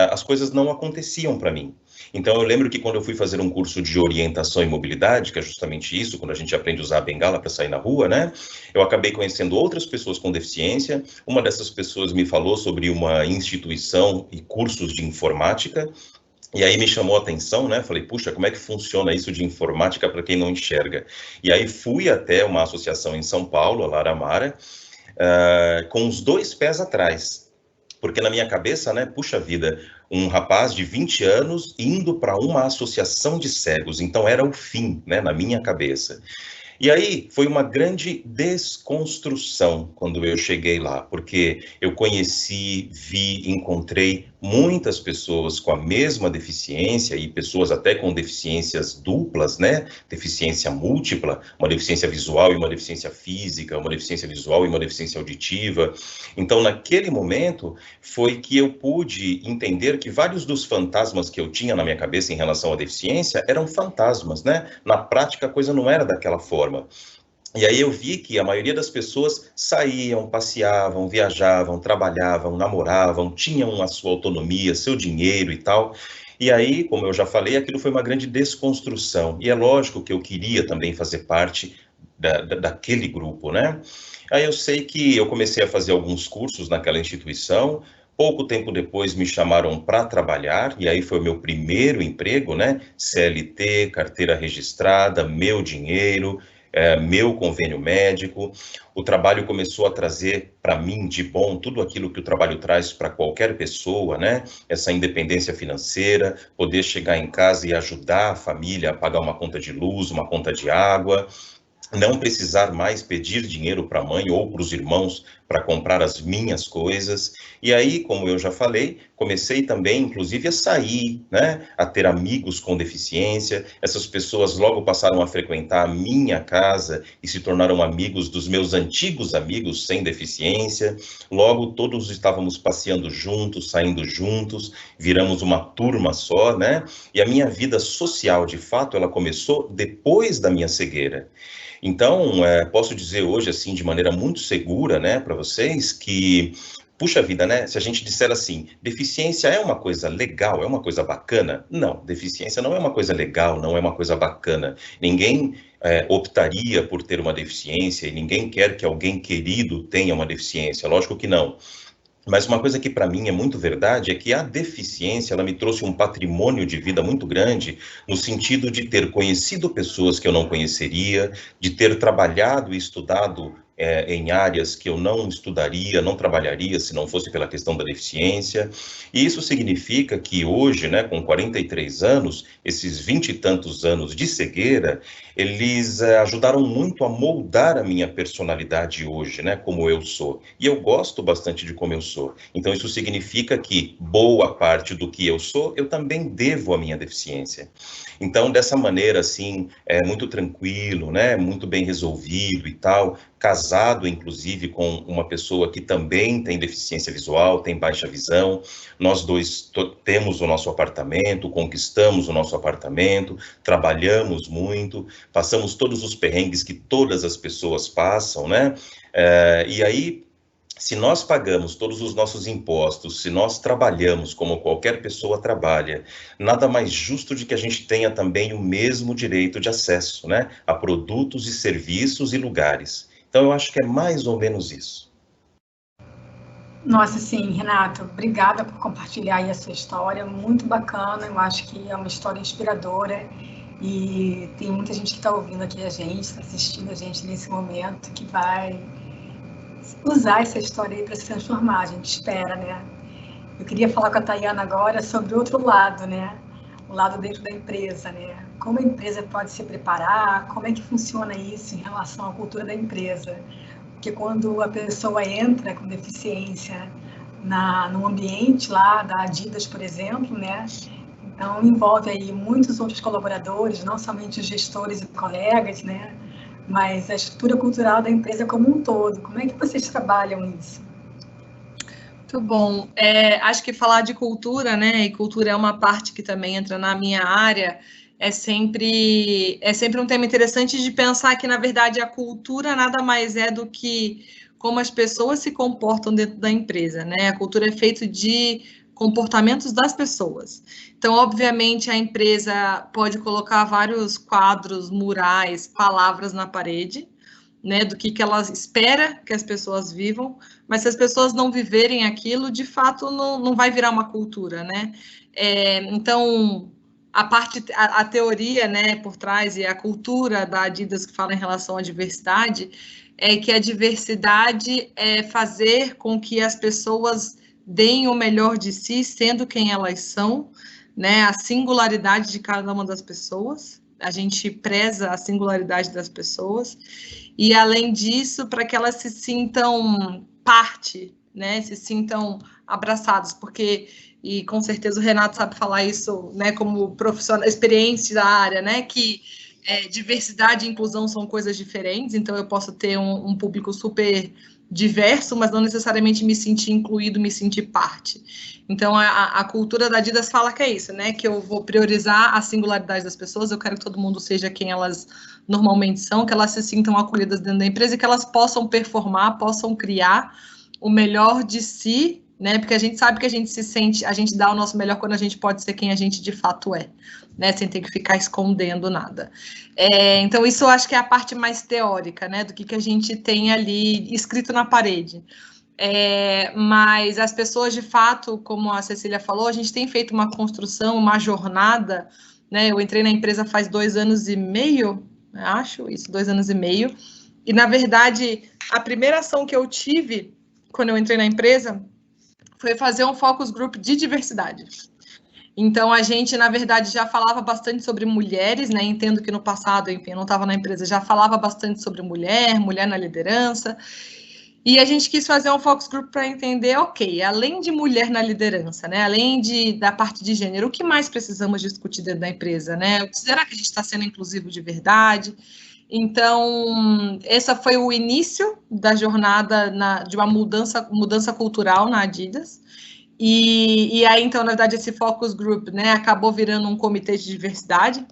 B: as coisas não aconteciam para mim. Então, eu lembro que quando eu fui fazer um curso de orientação e mobilidade, que é justamente isso, quando a gente aprende a usar a bengala para sair na rua, né? Eu acabei conhecendo outras pessoas com deficiência. Uma dessas pessoas me falou sobre uma instituição e cursos de informática, e aí me chamou a atenção, né? Falei, puxa, como é que funciona isso de informática para quem não enxerga? E aí fui até uma associação em São Paulo, a Laramara, com os 2 pés atrás. Porque na minha cabeça, né, puxa vida, um rapaz de 20 anos indo para uma associação de cegos, então era o fim, né, na minha cabeça. E aí foi uma grande desconstrução quando eu cheguei lá, porque eu conheci, vi, encontrei muitas pessoas com a mesma deficiência e pessoas até com deficiências duplas, né? Deficiência múltipla, uma deficiência visual e uma deficiência física, uma deficiência visual e uma deficiência auditiva. Então, naquele momento, foi que eu pude entender que vários dos fantasmas que eu tinha na minha cabeça em relação à deficiência eram fantasmas, né? Na prática, a coisa não era daquela forma. E aí eu vi que a maioria das pessoas saíam, passeavam, viajavam, trabalhavam, namoravam, tinham a sua autonomia, seu dinheiro e tal. E aí, como eu já falei, aquilo foi uma grande desconstrução. E é lógico que eu queria também fazer parte daquele grupo, né? Aí eu sei que eu comecei a fazer alguns cursos naquela instituição. Pouco tempo depois me chamaram para trabalhar, e aí foi o meu primeiro emprego, né? CLT, carteira registrada, meu dinheiro, meu convênio médico. O trabalho começou a trazer para mim de bom tudo aquilo que o trabalho traz para qualquer pessoa, né? Essa independência financeira, poder chegar em casa e ajudar a família a pagar uma conta de luz, uma conta de água, não precisar mais pedir dinheiro para a mãe ou para os irmãos para comprar as minhas coisas. E aí, como eu já falei, comecei também, inclusive, a sair, né, a ter amigos com deficiência. Essas pessoas logo passaram a frequentar a minha casa e se tornaram amigos dos meus antigos amigos sem deficiência. Logo, todos estávamos passeando juntos, saindo juntos, viramos uma turma só, né? E a minha vida social, de fato, ela começou depois da minha cegueira. Então, posso dizer hoje, assim, de maneira muito segura, né, para vocês, que, puxa vida, né, se a gente disser assim, deficiência é uma coisa legal, é uma coisa bacana? Não, deficiência não é uma coisa legal, não é uma coisa bacana. Ninguém optaria por ter uma deficiência e ninguém quer que alguém querido tenha uma deficiência, lógico que não. Mas uma coisa que para mim é muito verdade é que a deficiência, ela me trouxe um patrimônio de vida muito grande, no sentido de ter conhecido pessoas que eu não conheceria, de ter trabalhado e estudado em áreas que eu não estudaria, não trabalharia se não fosse pela questão da deficiência. E isso significa que hoje, né, com 43 anos, esses 20 e tantos anos de cegueira, eles ajudaram muito a moldar a minha personalidade hoje, né, como eu sou. E eu gosto bastante de como eu sou. Então isso significa que boa parte do que eu sou, eu também devo à minha deficiência. Então, dessa maneira, assim, muito tranquilo, né, muito bem resolvido e tal, casado, inclusive, com uma pessoa que também tem deficiência visual, tem baixa visão. Nós dois temos o nosso apartamento, conquistamos o nosso apartamento, trabalhamos muito, passamos todos os perrengues que todas as pessoas passam, né? E aí, se nós pagamos todos os nossos impostos, se nós trabalhamos como qualquer pessoa trabalha, nada mais justo de que a gente tenha também o mesmo direito de acesso, né, a produtos e serviços e lugares. Então, eu acho que é mais ou menos isso.
A: Nossa, sim, Renato, obrigada por compartilhar aí a sua história, muito bacana, eu acho que é uma história inspiradora e tem muita gente que está ouvindo aqui a gente, está assistindo a gente nesse momento, que vai usar essa história aí para se transformar, a gente espera, né? Eu queria falar com a Tayana agora sobre o outro lado, né? O lado dentro da empresa, né? Como a empresa pode se preparar, como é que funciona isso em relação à cultura da empresa? Porque quando a pessoa entra com deficiência no ambiente lá da Adidas, por exemplo, né? Então envolve aí muitos outros colaboradores, não somente os gestores e colegas, né? Mas a estrutura cultural da empresa como um todo. Como é que vocês trabalham isso?
D: Muito bom. Acho que falar de cultura, né? E cultura é uma parte que também entra na minha área. É sempre um tema interessante de pensar que, na verdade, a cultura nada mais é do que como as pessoas se comportam dentro da empresa, né? A cultura é feita de comportamentos das pessoas. Então, obviamente, a empresa pode colocar vários quadros, murais, palavras na parede, né, do que ela espera que as pessoas vivam, mas se as pessoas não viverem aquilo, de fato, não vai virar uma cultura, né? Então, a teoria, né, por trás e a cultura da Adidas que fala em relação à diversidade é que a diversidade é fazer com que as pessoas deem o melhor de si, sendo quem elas são, né? A singularidade de cada uma das pessoas. A gente preza a singularidade das pessoas. E, além disso, para que elas se sintam parte, né? Se sintam abraçadas, porque, e com certeza o Renato sabe falar isso, né, como profissional, experiência da área, né, que diversidade e inclusão são coisas diferentes, então eu posso ter um público super diverso, mas não necessariamente me sentir incluído, me sentir parte. Então, a cultura da Adidas fala que é isso, né? Que eu vou priorizar a singularidade das pessoas, eu quero que todo mundo seja quem elas normalmente são, que elas se sintam acolhidas dentro da empresa e que elas possam performar, possam criar o melhor de si, né? Porque a gente sabe que a gente dá o nosso melhor quando a gente pode ser quem a gente de fato é, né? Sem ter que ficar escondendo nada. Então, isso eu acho que é a parte mais teórica, né? Do que a gente tem ali escrito na parede. Mas as pessoas, de fato, como a Cecília falou, a gente tem feito uma construção, uma jornada, né? Eu entrei na empresa faz 2 anos e meio, acho, isso, 2 anos e meio, e, na verdade, a primeira ação que eu tive quando eu entrei na empresa foi fazer um focus group de diversidade. Então, a gente, na verdade, já falava bastante sobre mulheres, né? Entendo que no passado, enfim, eu não estava na empresa, já falava bastante sobre mulher na liderança, e a gente quis fazer um focus group para entender, ok, além de mulher na liderança, né? Além da parte de gênero, o que mais precisamos discutir dentro da empresa, né? Será que a gente está sendo inclusivo de verdade? Então, esse foi o início da jornada de uma mudança cultural na Adidas. E aí, então, na verdade, esse focus group, né, acabou virando um comitê de diversidade.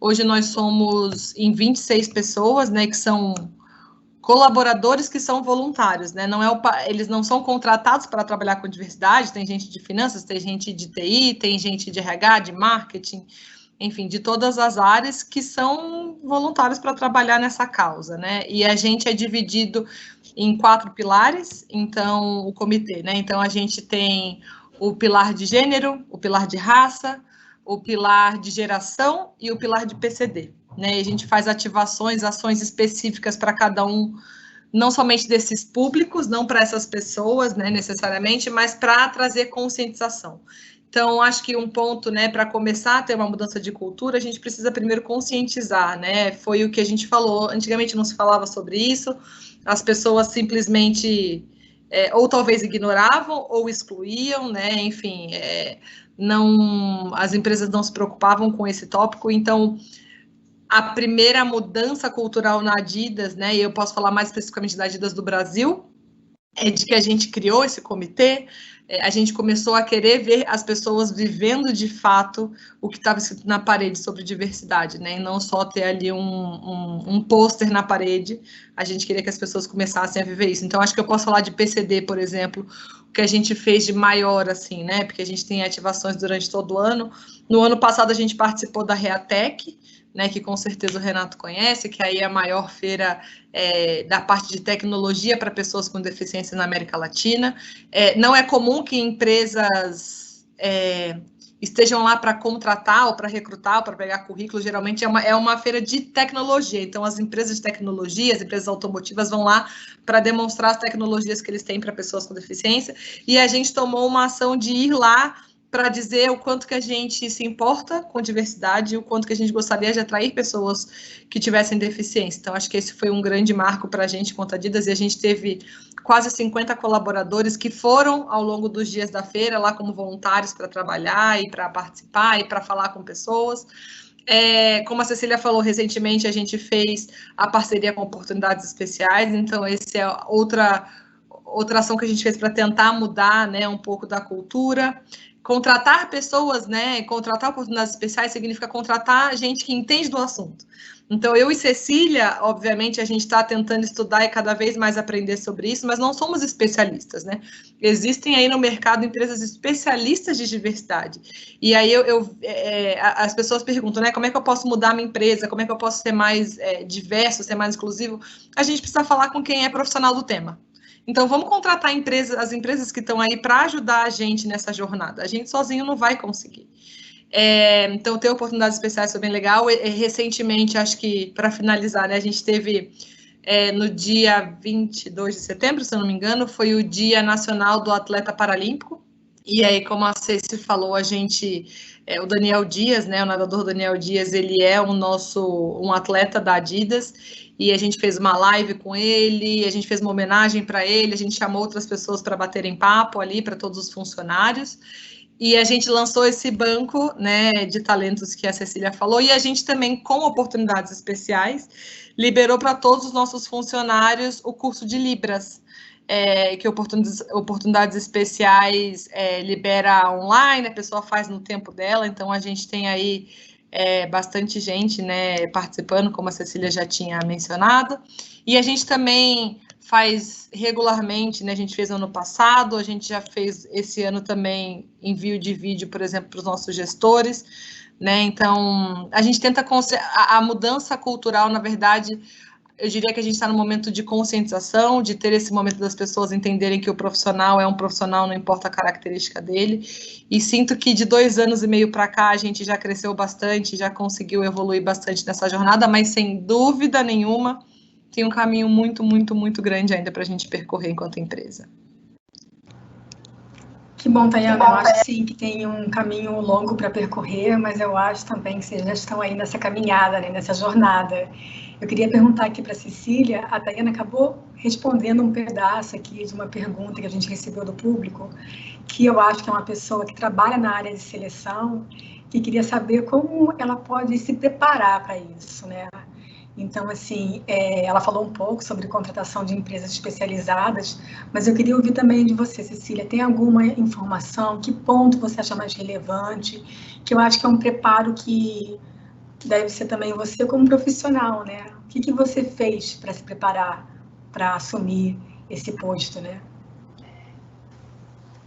D: Hoje nós somos em 26 pessoas, né, que são colaboradores que são voluntários, né? Eles não são contratados para trabalhar com diversidade, tem gente de finanças, tem gente de TI, tem gente de RH, de marketing, enfim, de todas as áreas que são voluntários para trabalhar nessa causa, né? E a gente é dividido em 4 pilares, então, o comitê, né? Então, a gente tem o pilar de gênero, o pilar de raça, o pilar de geração e o pilar de PCD, né? E a gente faz ações específicas para cada um não somente desses públicos, não para essas pessoas, né, necessariamente, mas para trazer conscientização. Então, acho que um ponto, né, para começar a ter uma mudança de cultura, a gente precisa primeiro conscientizar, né? Foi o que a gente falou, antigamente não se falava sobre isso, as pessoas simplesmente ou talvez ignoravam ou excluíam, né? Enfim, as empresas não se preocupavam com esse tópico. Então, a primeira mudança cultural na Adidas, né? E eu posso falar mais especificamente da Adidas do Brasil, é de que a gente criou esse comitê. A gente começou a querer ver as pessoas vivendo de fato o que estava escrito na parede sobre diversidade, né? E não só ter ali um pôster na parede. A gente queria que as pessoas começassem a viver isso. Então, acho que eu posso falar de PCD, por exemplo, o que a gente fez de maior, assim, né? Porque a gente tem ativações durante todo o ano. No ano passado, a gente participou da Reatec, né, que com certeza o Renato conhece, que aí é a maior feira da parte de tecnologia para pessoas com deficiência na América Latina. Não é comum que empresas estejam lá para contratar ou para recrutar ou para pegar currículo, geralmente é uma feira de tecnologia, então as empresas de tecnologia, as empresas automotivas vão lá para demonstrar as tecnologias que eles têm para pessoas com deficiência, e a gente tomou uma ação de ir lá para dizer o quanto que a gente se importa com diversidade e o quanto que a gente gostaria de atrair pessoas que tivessem deficiência. Então, acho que esse foi um grande marco para a gente, quanto a Adidas, e a gente teve quase 50 colaboradores que foram, ao longo dos dias da feira, lá como voluntários para trabalhar e para participar e para falar com pessoas. Como a Cecília falou, recentemente a gente fez a parceria com Oportunidades Especiais, então esse é outra ação que a gente fez para tentar mudar, né, um pouco da cultura. Contratar pessoas, né, contratar oportunidades especiais significa contratar gente que entende do assunto. Então, eu e Cecília, obviamente, a gente está tentando estudar e cada vez mais aprender sobre isso, mas não somos especialistas, né? Existem aí no mercado empresas especialistas de diversidade. E aí as pessoas perguntam, né, como é que eu posso mudar minha empresa, como é que eu posso ser mais diverso, ser mais exclusivo? A gente precisa falar com quem é profissional do tema. Então, vamos contratar as empresas que estão aí para ajudar a gente nessa jornada. A gente sozinho não vai conseguir. Então, ter oportunidades especiais foi bem legal. Recentemente, acho que, para finalizar, né, a gente teve, no dia 22 de setembro, se eu não me engano, foi o Dia Nacional do Atleta Paralímpico. E aí, como a Ceci falou, o Daniel Dias, né, o nadador Daniel Dias, ele é um atleta da Adidas, e a gente fez uma live com ele, a gente fez uma homenagem para ele, a gente chamou outras pessoas para baterem papo ali, para todos os funcionários, e a gente lançou esse banco, né, de talentos que a Cecília falou, e a gente também, com oportunidades especiais, liberou para todos os nossos funcionários o curso de Libras, que oportunidades especiais libera online, a pessoa faz no tempo dela, então a gente tem aí bastante gente, né, participando, como a Cecília já tinha mencionado, e a gente também faz regularmente, né, a gente fez ano passado, a gente já fez esse ano também envio de vídeo, por exemplo, para os nossos gestores, né, então a gente tenta, a mudança cultural, na verdade, eu diria que a gente está no momento de conscientização, de ter esse momento das pessoas entenderem que o profissional é um profissional, não importa a característica dele, e sinto que de 2 anos e meio para cá a gente já cresceu bastante, já conseguiu evoluir bastante nessa jornada, mas sem dúvida nenhuma tem um caminho muito, muito, muito grande ainda para a gente percorrer enquanto empresa.
A: Que bom, Tayana, eu acho sim que tem um caminho longo para percorrer, mas eu acho também que vocês já estão aí nessa caminhada, né, nessa jornada. Eu queria perguntar aqui para a Cecília, a Tayana acabou respondendo um pedaço aqui de uma pergunta que a gente recebeu do público, que eu acho que é uma pessoa que trabalha na área de seleção, que queria saber como ela pode se preparar para isso, né? Então, assim, ela falou um pouco sobre contratação de empresas especializadas, mas eu queria ouvir também de você, Cecília, tem alguma informação, que ponto você acha mais relevante, que eu acho que é um preparo que deve ser também você como profissional, né? O que você fez para se preparar, para assumir esse posto, né?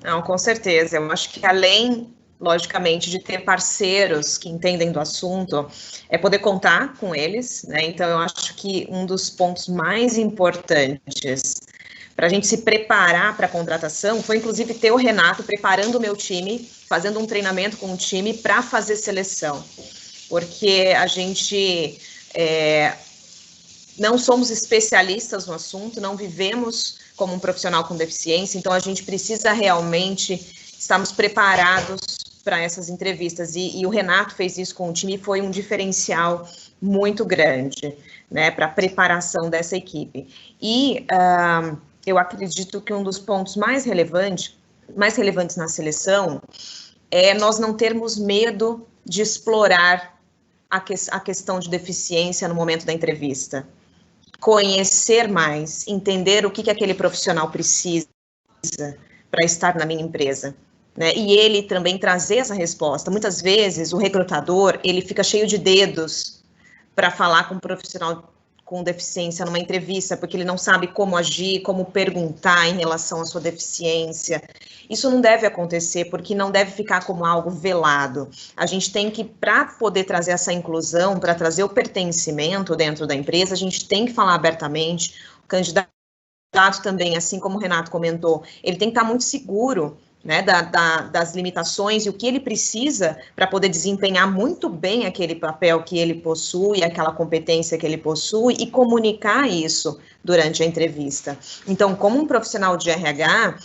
C: Não, com certeza, eu acho que além, logicamente, de ter parceiros que entendem do assunto, é poder contar com eles, né? Então, eu acho que um dos pontos mais importantes para a gente se preparar para a contratação foi, inclusive, ter o Renato preparando o meu time, fazendo um treinamento com o time para fazer seleção, porque a gente não somos especialistas no assunto, não vivemos como um profissional com deficiência, então a gente precisa realmente estarmos preparados para essas entrevistas, e o Renato fez isso com o time, foi um diferencial muito grande, né, para a preparação dessa equipe. E eu acredito que um dos pontos mais relevantes na seleção é nós não termos medo de explorar a questão de deficiência no momento da entrevista. Conhecer mais, entender o que aquele profissional precisa para estar na minha empresa, né? E ele também trazer essa resposta. Muitas vezes o recrutador, ele fica cheio de dedos para falar com um profissional com deficiência numa entrevista, porque ele não sabe como agir, como perguntar em relação à sua deficiência. Isso não deve acontecer, porque não deve ficar como algo velado. A gente tem que, para poder trazer essa inclusão, para trazer o pertencimento dentro da empresa, a gente tem que falar abertamente. O candidato também, assim como o Renato comentou, ele tem que estar muito seguro, né, das limitações e o que ele precisa para poder desempenhar muito bem aquele papel que ele possui, aquela competência que ele possui, e comunicar isso durante a entrevista. Então, como um profissional de RH,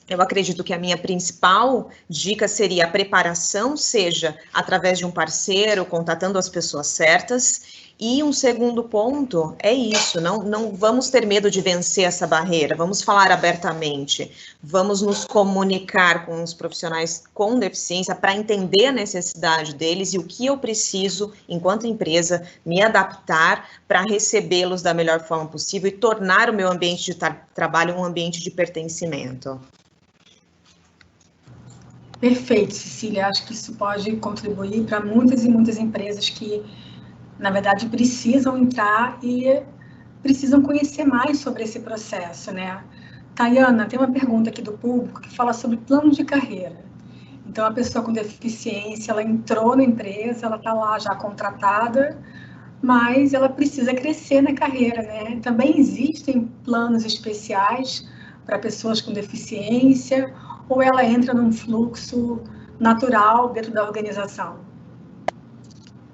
C: eu acredito que a minha principal dica seria a preparação, seja através de um parceiro, contatando as pessoas certas. E um segundo ponto é isso, não vamos ter medo de vencer essa barreira, vamos falar abertamente, vamos nos comunicar com os profissionais com deficiência para entender a necessidade deles e o que eu preciso, enquanto empresa, me adaptar para recebê-los da melhor forma possível e tornar o meu ambiente de trabalho um ambiente de pertencimento.
A: Perfeito, Cecília. Acho que isso pode contribuir para muitas e muitas empresas que, na verdade, precisam entrar e precisam conhecer mais sobre esse processo, né? Tayana, tem uma pergunta aqui do público que fala sobre plano de carreira. Então, a pessoa com deficiência, ela entrou na empresa, ela está lá já contratada, mas ela precisa crescer na carreira, né? Também existem planos especiais para pessoas com deficiência, ou ela entra num fluxo natural dentro da organização?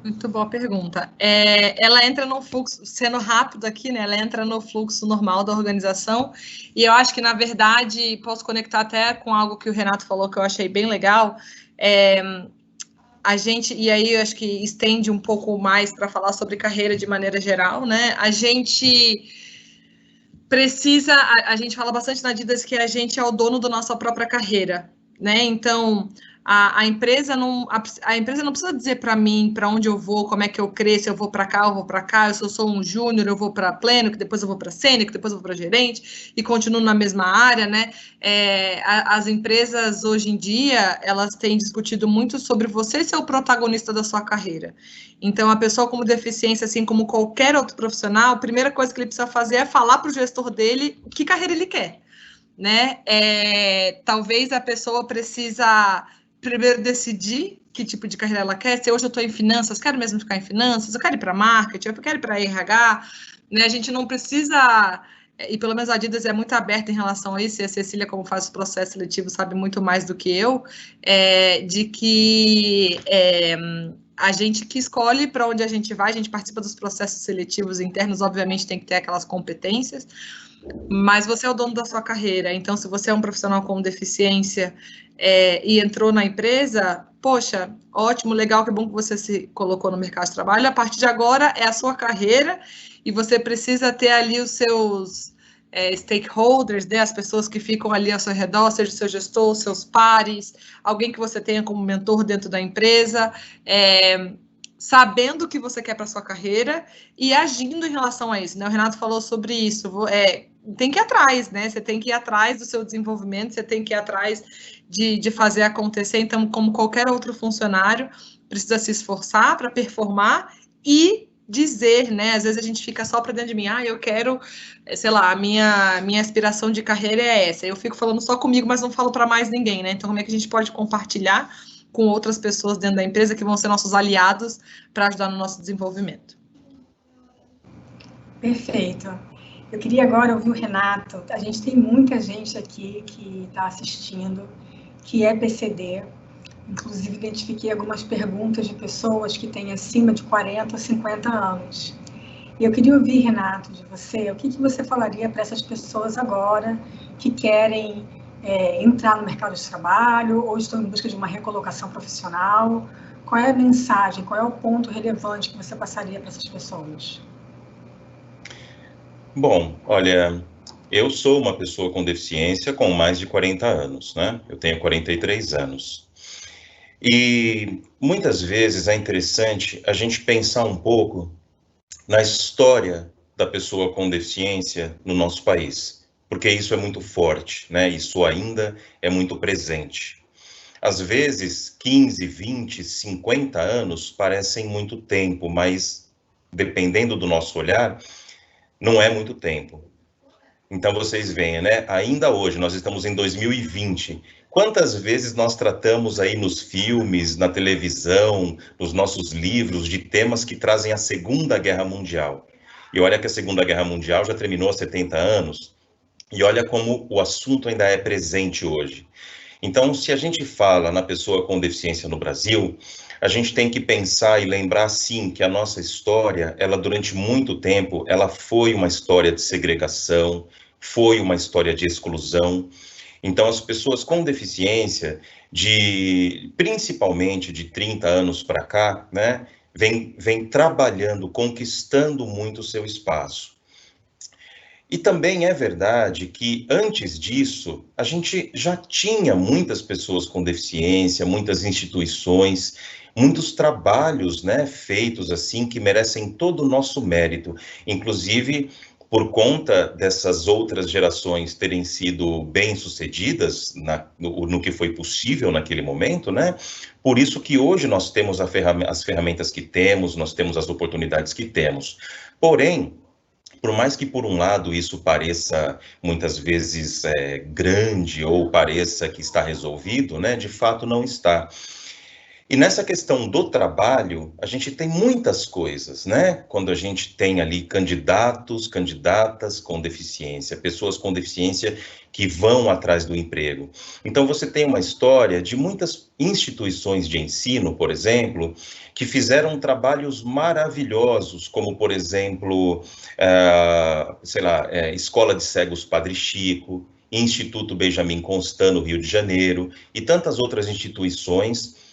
D: Muito boa pergunta. Ela entra no fluxo, sendo rápido aqui, né? Ela entra no fluxo normal da organização, e eu acho que, na verdade, posso conectar até com algo que o Renato falou, que eu achei bem legal. A gente, e aí eu acho que estende um pouco mais para falar sobre carreira de maneira geral, né? A gente precisa, a gente fala bastante na Adidas que a gente é o dono da nossa própria carreira, né? Então, a empresa não precisa dizer para mim para onde eu vou, como é que eu cresço, eu vou para cá, eu vou para cá, se eu sou um júnior, eu vou para pleno, que depois eu vou para sênior, que depois eu vou para gerente, e continuo na mesma área, né? As empresas, hoje em dia, elas têm discutido muito sobre você ser o protagonista da sua carreira. Então, a pessoa com deficiência, assim como qualquer outro profissional, a primeira coisa que ele precisa fazer é falar para o gestor dele que carreira ele quer, né? Talvez a pessoa precisa primeiro decidir que tipo de carreira ela quer. Se hoje eu estou em finanças, quero mesmo ficar em finanças, eu quero ir para marketing, eu quero ir para RH, né? A gente não precisa, e pelo menos a Adidas é muito aberta em relação a isso, e a Cecília, como faz o processo seletivo, sabe muito mais do que eu, de que a gente que escolhe para onde a gente vai, a gente participa dos processos seletivos internos, obviamente tem que ter aquelas competências, mas você é o dono da sua carreira. Então, se você é um profissional com deficiência e entrou na empresa, poxa, ótimo, legal, que bom que você se colocou no mercado de trabalho. A partir de agora é a sua carreira e você precisa ter ali os seus stakeholders, né, as pessoas que ficam ali ao seu redor, seja o seu gestor, os seus pares, alguém que você tenha como mentor dentro da empresa, sabendo o que você quer para sua carreira e agindo em relação a isso, né? O Renato falou sobre isso, tem que ir atrás, né? Você tem que ir atrás do seu desenvolvimento, você tem que ir atrás de fazer acontecer. Então, como qualquer outro funcionário, precisa se esforçar para performar e dizer, né? Às vezes a gente fica só para dentro de mim, eu quero, sei lá, a minha aspiração de carreira é essa. Eu fico falando só comigo, mas não falo para mais ninguém, né? Então, como é que a gente pode compartilhar com outras pessoas dentro da empresa que vão ser nossos aliados para ajudar no nosso desenvolvimento?
A: Perfeito. Eu queria agora ouvir o Renato. A gente tem muita gente aqui que está assistindo, que é PCD. Inclusive, identifiquei algumas perguntas de pessoas que têm acima de 40 ou 50 anos. E eu queria ouvir, Renato, de você, o que você falaria para essas pessoas agora que querem entrar no mercado de trabalho ou estão em busca de uma recolocação profissional? Qual é a mensagem, qual é o ponto relevante que você passaria para essas pessoas?
B: Bom, olha, eu sou uma pessoa com deficiência com mais de 40 anos, né? Eu tenho 43 anos. E muitas vezes é interessante a gente pensar um pouco na história da pessoa com deficiência no nosso país, porque isso é muito forte, né? Isso ainda é muito presente. Às vezes, 15, 20, 50 anos parecem muito tempo, mas dependendo do nosso olhar, não é muito tempo. Então vocês veem, né? Ainda hoje, nós estamos em 2020. Quantas vezes nós tratamos aí nos filmes, na televisão, nos nossos livros, de temas que trazem a Segunda Guerra Mundial? E olha que a Segunda Guerra Mundial já terminou há 70 anos, e olha como o assunto ainda é presente hoje. Então, se a gente fala na pessoa com deficiência no Brasil, a gente tem que pensar e lembrar, sim, que a nossa história, ela durante muito tempo, ela foi uma história de segregação, foi uma história de exclusão. Então, as pessoas com deficiência, principalmente de 30 anos para cá, né, vem trabalhando, conquistando muito o seu espaço. E também é verdade que, antes disso, a gente já tinha muitas pessoas com deficiência, muitas instituições, muitos trabalhos, né, feitos assim, que merecem todo o nosso mérito, inclusive por conta dessas outras gerações terem sido bem-sucedidas no que foi possível naquele momento, né? Por isso que hoje nós temos as ferramentas que temos, nós temos as oportunidades que temos. Porém, por mais que, por um lado, isso pareça, muitas vezes, grande ou pareça que está resolvido, né, de fato não está. E nessa questão do trabalho, a gente tem muitas coisas, né? Quando a gente tem ali candidatos, candidatas com deficiência, pessoas com deficiência que vão atrás do emprego. Então, você tem uma história de muitas instituições de ensino, por exemplo, que fizeram trabalhos maravilhosos, como, por exemplo, Escola de Cegos Padre Chico, Instituto Benjamin Constant, no Rio de Janeiro, e tantas outras instituições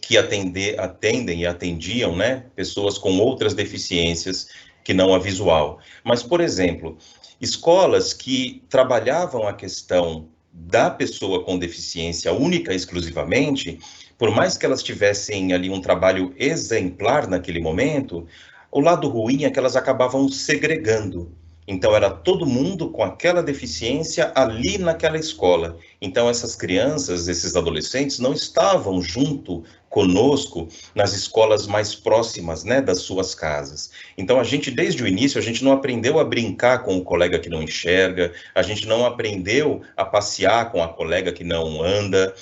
B: que atendem e atendiam, né, pessoas com outras deficiências que não a visual. Mas, por exemplo, escolas que trabalhavam a questão da pessoa com deficiência única e exclusivamente, por mais que elas tivessem ali um trabalho exemplar naquele momento, o lado ruim é que elas acabavam segregando. Então, era todo mundo com aquela deficiência ali naquela escola. Então, essas crianças, esses adolescentes, não estavam junto conosco nas escolas mais próximas, né, das suas casas. Então, desde o início, a gente não aprendeu a brincar com o colega que não enxerga, a gente não aprendeu a passear com a colega que não anda,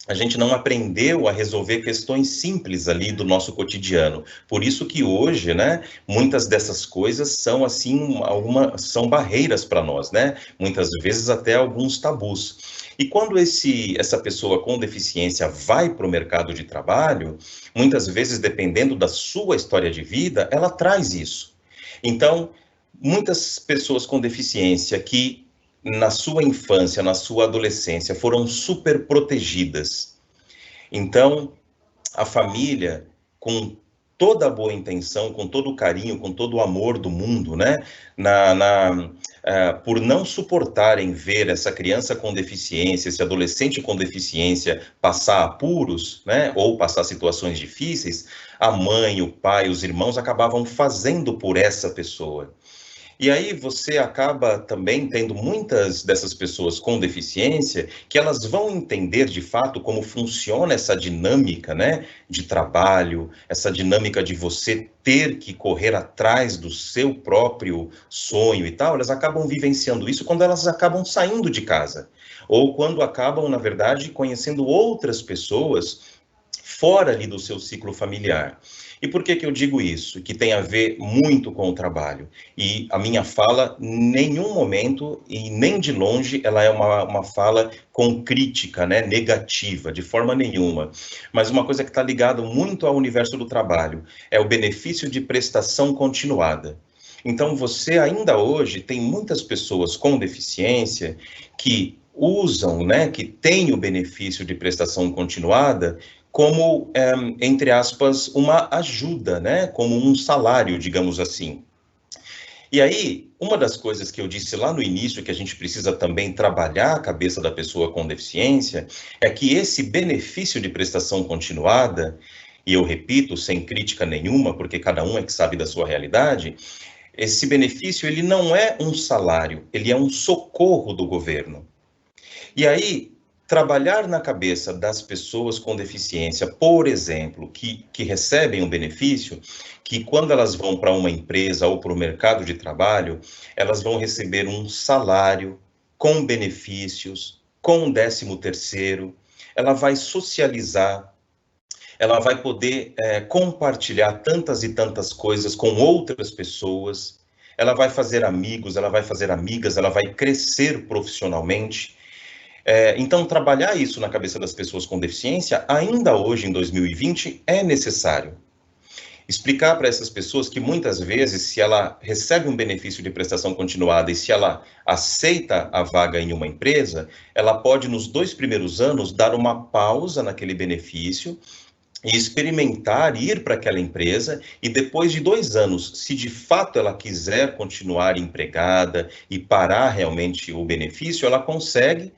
B: a gente não aprendeu a resolver questões simples ali do nosso cotidiano. Por isso que hoje, né, muitas dessas coisas são, assim, são barreiras para nós, né? Muitas vezes até alguns tabus. E quando essa pessoa com deficiência vai para o mercado de trabalho, muitas vezes, dependendo da sua história de vida, ela traz isso. Então, muitas pessoas com deficiência que na sua infância, na sua adolescência, foram super protegidas. Então, a família, com toda a boa intenção, com todo o carinho, com todo o amor do mundo, né, por não suportarem ver essa criança com deficiência, esse adolescente com deficiência passar apuros, né, ou passar situações difíceis, a mãe, o pai, os irmãos acabavam fazendo por essa pessoa. E aí você acaba também tendo muitas dessas pessoas com deficiência que elas vão entender de fato como funciona essa dinâmica, né, de trabalho, essa dinâmica de você ter que correr atrás do seu próprio sonho e tal. Elas acabam vivenciando isso quando elas acabam saindo de casa, ou quando acabam, na verdade, conhecendo outras pessoas fora ali do seu ciclo familiar. E por que eu digo isso? Que tem a ver muito com o trabalho. E a minha fala, em nenhum momento, e nem de longe, ela é uma fala com crítica, né, negativa, de forma nenhuma. Mas uma coisa que está ligada muito ao universo do trabalho é o benefício de prestação continuada. Então, você ainda hoje tem muitas pessoas com deficiência que usam, né, que têm o benefício de prestação continuada como, entre aspas, uma ajuda, né, como um salário, digamos assim. E aí, uma das coisas que eu disse lá no início, que a gente precisa também trabalhar a cabeça da pessoa com deficiência, é que esse benefício de prestação continuada, e eu repito, sem crítica nenhuma, porque cada um é que sabe da sua realidade, esse benefício, ele não é um salário, ele é um socorro do governo. E aí, trabalhar na cabeça das pessoas com deficiência, por exemplo, que recebem um benefício, que quando elas vão para uma empresa ou para o mercado de trabalho, elas vão receber um salário com benefícios, com 13º, ela vai socializar, ela vai poder compartilhar tantas e tantas coisas com outras pessoas, ela vai fazer amigos, ela vai fazer amigas, ela vai crescer profissionalmente. Então, trabalhar isso na cabeça das pessoas com deficiência, ainda hoje, em 2020, é necessário. Explicar para essas pessoas que, muitas vezes, se ela recebe um benefício de prestação continuada e se ela aceita a vaga em uma empresa, ela pode, nos 2 primeiros anos, dar uma pausa naquele benefício e experimentar ir para aquela empresa, e depois de 2 anos, se de fato ela quiser continuar empregada e parar realmente o benefício, ela consegue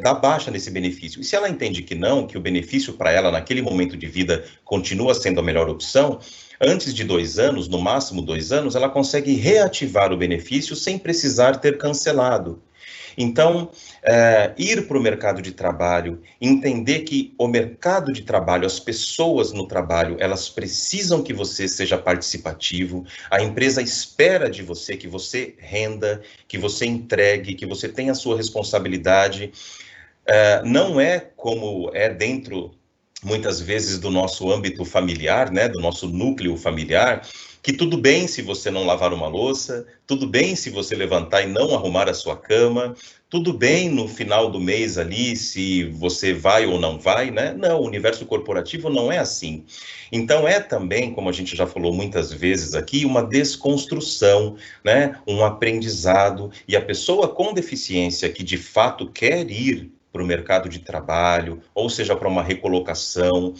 B: dar baixa nesse benefício. E se ela entende que não, que o benefício para ela naquele momento de vida continua sendo a melhor opção, antes de 2 anos, no máximo 2 anos, ela consegue reativar o benefício sem precisar ter cancelado. Então, ir para o mercado de trabalho, entender que o mercado de trabalho, as pessoas no trabalho, elas precisam que você seja participativo, a empresa espera de você que você renda, que você entregue, que você tenha a sua responsabilidade. Não é como é dentro, muitas vezes, do nosso âmbito familiar, né, do nosso núcleo familiar, que tudo bem se você não lavar uma louça, tudo bem se você levantar e não arrumar a sua cama, tudo bem no final do mês ali se você vai ou não vai, né? Não, o universo corporativo não é assim. Então é também, como a gente já falou muitas vezes aqui, uma desconstrução, né? Um aprendizado, e a pessoa com deficiência que de fato quer ir para o mercado de trabalho, ou seja, para uma recolocação,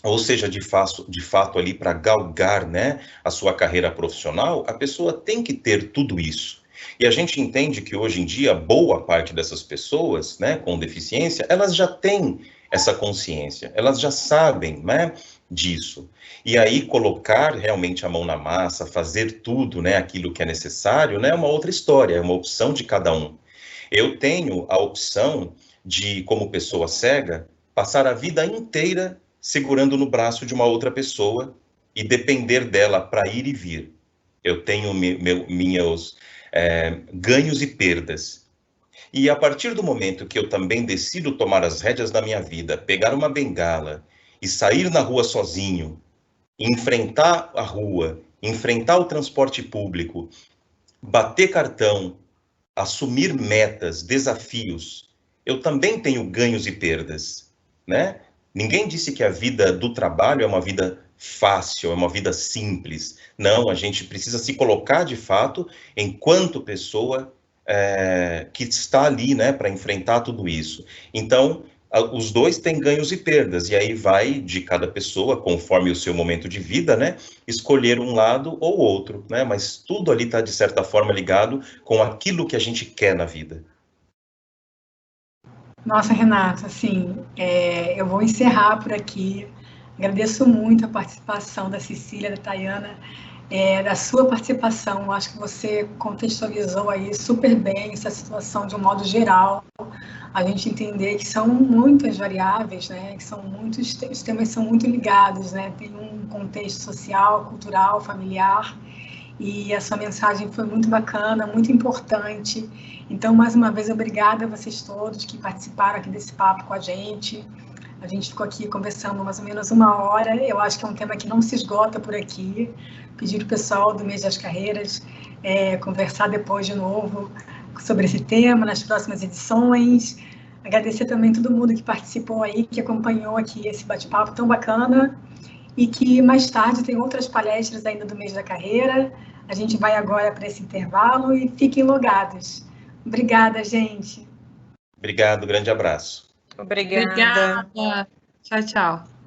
B: ou seja, de fato ali para galgar, né, a sua carreira profissional, a pessoa tem que ter tudo isso. E a gente entende que hoje em dia, boa parte dessas pessoas, né, com deficiência, elas já têm essa consciência, elas já sabem, né, disso. E aí colocar realmente a mão na massa, fazer tudo, né, aquilo que é necessário, né, é uma outra história, é uma opção de cada um. Eu tenho a opção de, como pessoa cega, passar a vida inteira segurando no braço de uma outra pessoa e depender dela para ir e vir. Eu tenho meus ganhos e perdas. E a partir do momento que eu também decido tomar as rédeas da minha vida, pegar uma bengala e sair na rua sozinho, enfrentar a rua, enfrentar o transporte público, bater cartão, assumir metas, desafios, eu também tenho ganhos e perdas, né? Ninguém disse que a vida do trabalho é uma vida fácil, é uma vida simples. Não, a gente precisa se colocar de fato enquanto pessoa que está ali, né, para enfrentar tudo isso. Então, os dois têm ganhos e perdas, e aí vai de cada pessoa, conforme o seu momento de vida, né, escolher um lado ou outro, né, mas tudo ali está, de certa forma, ligado com aquilo que a gente quer na vida.
A: Nossa, Renata, assim, eu vou encerrar por aqui. Agradeço muito a participação da Cecília, da Tayana, da sua participação. Acho que você contextualizou aí super bem essa situação de um modo geral. A gente entender que são muitas variáveis, né? Que são muitos, os temas são muito ligados, né? Tem um contexto social, cultural, familiar. E a sua mensagem foi muito bacana, muito importante. Então, mais uma vez, obrigada a vocês todos que participaram aqui desse papo com a gente. A gente ficou aqui conversando mais ou menos 1 hora. Eu acho que é um tema que não se esgota por aqui. Pedir o pessoal do Mês das Carreiras conversar depois de novo sobre esse tema nas próximas edições. Agradecer também todo mundo que participou aí, que acompanhou aqui esse bate-papo tão bacana. e que mais tarde tem outras palestras ainda do mês da carreira. A gente vai agora para esse intervalo e fiquem logados. Obrigada, gente.
B: Obrigado, grande abraço.
C: Obrigada.
D: Obrigada. Tchau, tchau.